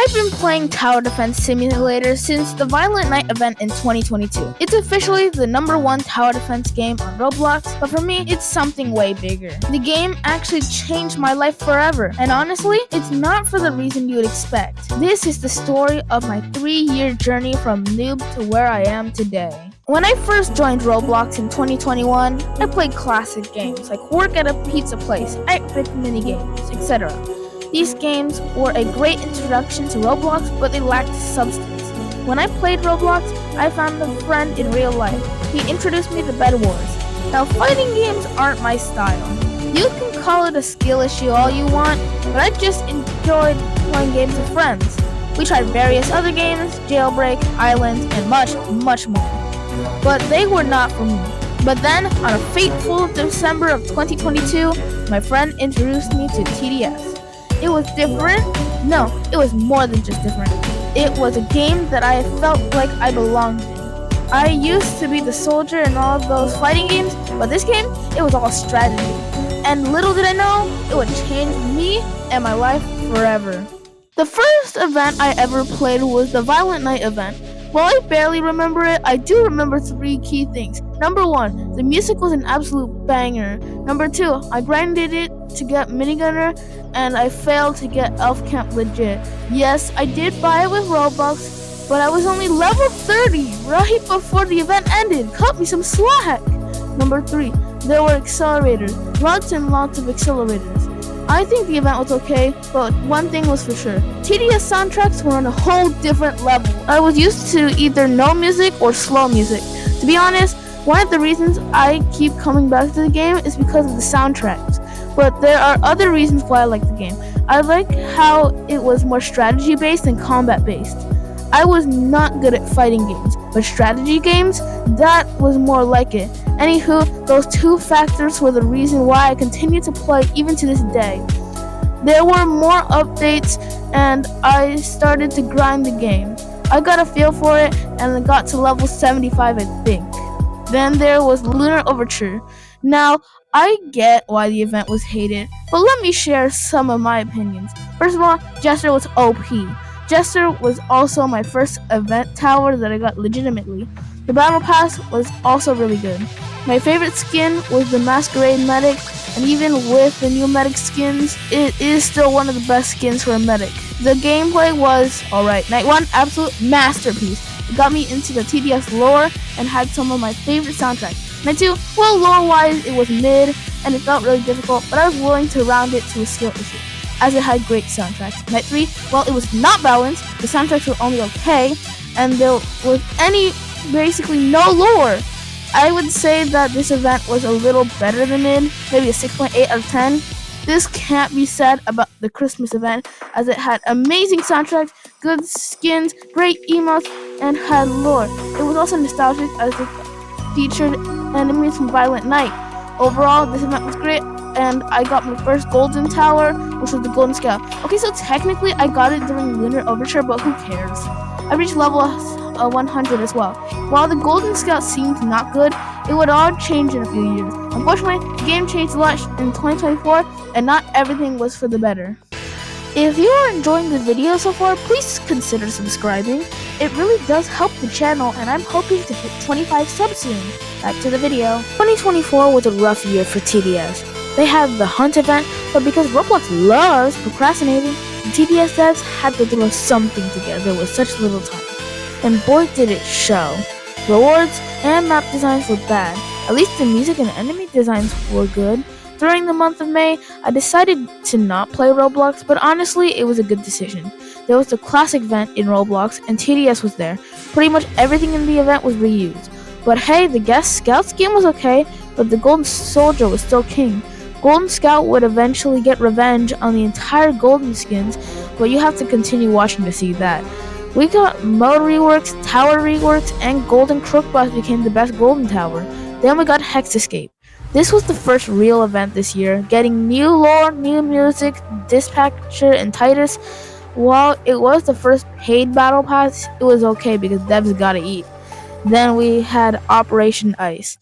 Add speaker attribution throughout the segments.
Speaker 1: I've been playing Tower Defense Simulator since the Violent Night event in 2022. It's officially the #1 tower defense game on Roblox, but for me, it's something way bigger. The game actually changed my life forever, and honestly, it's not for the reason you would expect. This is the story of my 3-year journey from noob to where I am today. When I first joined Roblox in 2021, I played classic games like work at a pizza place, epic minigames, etc. These games were a great introduction to Roblox, but they lacked substance. When I played Roblox, I found a friend in real life. He introduced me to Bed Wars. Now, fighting games aren't my style. You can call it a skill issue all you want, but I just enjoyed playing games with friends. We tried various other games, Jailbreak, Island, and much, much more. But they were not for me. But then, on a fateful December of 2022, my friend introduced me to TDS. It was different? No, it was more than just different. It was a game that I felt like I belonged in. I used to be the soldier in all of those fighting games, but this game, it was all strategy. And little did I know, it would change me and my life forever. The first event I ever played was the Violent Night event. While I barely remember it, I do remember 3 key things. Number 1, the music was an absolute banger. Number 2, I grinded it to get Minigunner, and I failed to get Elf Camp legit. Yes, I did buy it with Robux, but I was only level 30 right before the event ended. Cut me some slack! Number 3, there were accelerators. Lots and lots of accelerators. I think the event was okay, but one thing was for sure. TDS soundtracks were on a whole different level. I was used to either no music or slow music. To be honest, one of the reasons I keep coming back to the game is because of the soundtracks. But there are other reasons why I like the game. I like how it was more strategy based than combat based. I was not good at fighting games, but strategy games, that was more like it. Anywho, those 2 factors were the reason why I continue to play even to this day. There were more updates and I started to grind the game. I got a feel for it and I got to level 75, I think. Then there was Lunar Overture. Now, I get why the event was hated, but let me share some of my opinions. First of all, Jester was OP. Jester was also my first event tower that I got legitimately. The Battle Pass was also really good. My favorite skin was the Masquerade Medic, and even with the new Medic skins, it is still one of the best skins for a Medic. The gameplay was alright. Night 1, absolute masterpiece. It got me into the TDS lore and had some of my favorite soundtracks. Night 2, well, lore-wise, it was mid, and it felt really difficult, but I was willing to round it to a skill issue, as it had great soundtracks. Night 3, well, it was not balanced, the soundtracks were only okay, and there was basically no lore. I would say that this event was a little better than mid, maybe a 6.8 out of 10. This can't be said about the Christmas event, as it had amazing soundtracks, good skins, great emotes, and had lore. It was also nostalgic as it featured enemies from Violent Night. Overall, this event was great, and I got my first golden tower, which was the Golden Scout. Okay, so technically I got it during Lunar Overture, but who cares? I reached level 100 as well. While the Golden Scout seemed not good, it would all change in a few years. Unfortunately, the game changed a lot in 2024, and not everything was for the better. If you are enjoying the video so far, please consider subscribing. It really does help the channel, and I'm hoping to hit 25 subs soon. Back to the video. 2024 was a rough year for TDS. They had the Hunt event, but because Roblox loves procrastinating, the TDS devs had to throw something together with such little time. And boy did it show. Rewards and map designs were bad. At least the music and enemy designs were good. During the month of May, I decided to not play Roblox, but honestly, it was a good decision. There was the classic event in Roblox, and TDS was there. Pretty much everything in the event was reused. But hey, the Guest Scout skin was okay, but the Golden Soldier was still king. Golden Scout would eventually get revenge on the entire Golden skins, but you have to continue watching to see that. We got mode reworks, tower reworks, and Golden Crook Boss became the best Golden Tower. Then we got Hex Escape. This was the first real event this year, getting new lore, new music, Dispatcher, and Titus. While it was the first paid battle pass, it was okay because devs gotta eat. Then we had Operation Ice.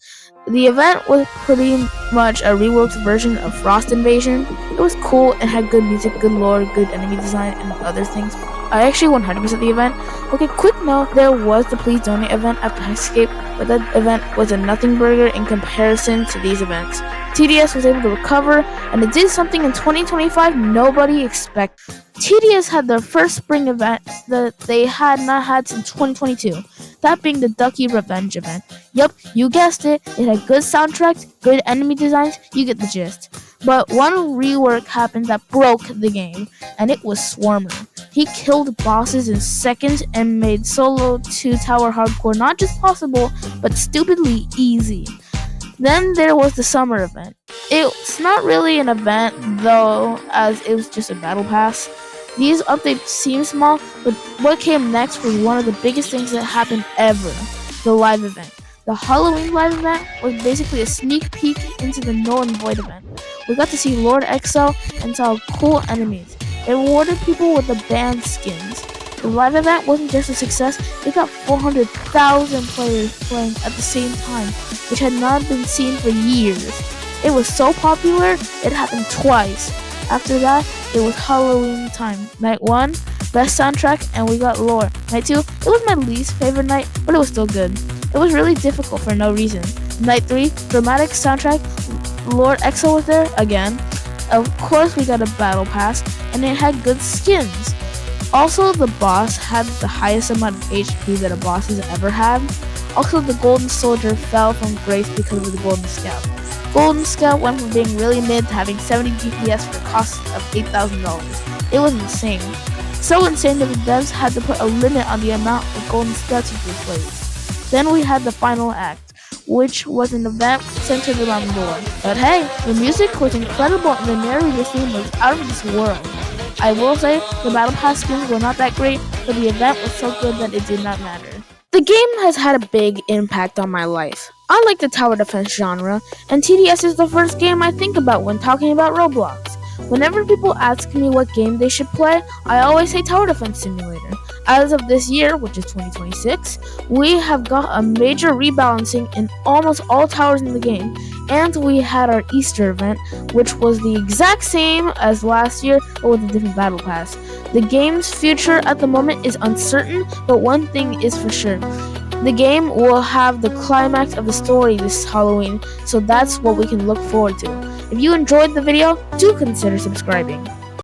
Speaker 1: The event was pretty much a reworked version of Frost Invasion. It was cool and had good music, good lore, good enemy design, and other things. I actually 100% the event. Okay, quick note, there was the Please Donate event at Escape, but that event was a nothing burger in comparison to these events. TDS was able to recover, and it did something in 2025 nobody expected. TDS had their first spring event that they had not had since 2022, that being the Ducky Revenge event. Yup, you guessed it, it had good soundtracks, good enemy designs, you get the gist. But one rework happened that broke the game, and it was Swarmer. He killed bosses in seconds and made solo 2-tower hardcore not just possible, but stupidly easy. Then there was the summer event. It's not really an event though, as it was just a battle pass. These updates seem small, but what came next was one of the biggest things that happened ever, the live event. The Halloween live event was basically a sneak peek into the Null and Void event. We got to see Lord XL and saw cool enemies. It rewarded people with the band skins. The live event wasn't just a success, it got 400,000 players playing at the same time, which had not been seen for years. It was so popular, it happened twice. After that, it was Halloween time. Night 1, best soundtrack, and we got lore. Night 2, it was my least favorite night, but it was still good. It was really difficult for no reason. Night 3, dramatic soundtrack, Lord XL was there again. Of course we got a battle pass, and it had good skins. Also, the boss had the highest amount of HP that a boss has ever had. Also, the Golden Soldier fell from grace because of the Golden Scout. Golden Scout went from being really mid to having 70 DPS for a cost of $8,000. It was insane. So insane that the devs had to put a limit on the amount of Golden Scouts you could place. Then we had the final act, which was an event centered around lore. But hey, the music was incredible and the narrator theme was out of this world. I will say, the battle pass skins were not that great, but the event was so good that it did not matter. The game has had a big impact on my life. I like the tower defense genre, and TDS is the first game I think about when talking about Roblox. Whenever people ask me what game they should play, I always say Tower Defense Simulator. As of this year, which is 2026, we have got a major rebalancing in almost all towers in the game, and we had our Easter event, which was the exact same as last year, but with a different battle pass. The game's future at the moment is uncertain, but one thing is for sure. The game will have the climax of the story this Halloween, so that's what we can look forward to. If you enjoyed the video, do consider subscribing.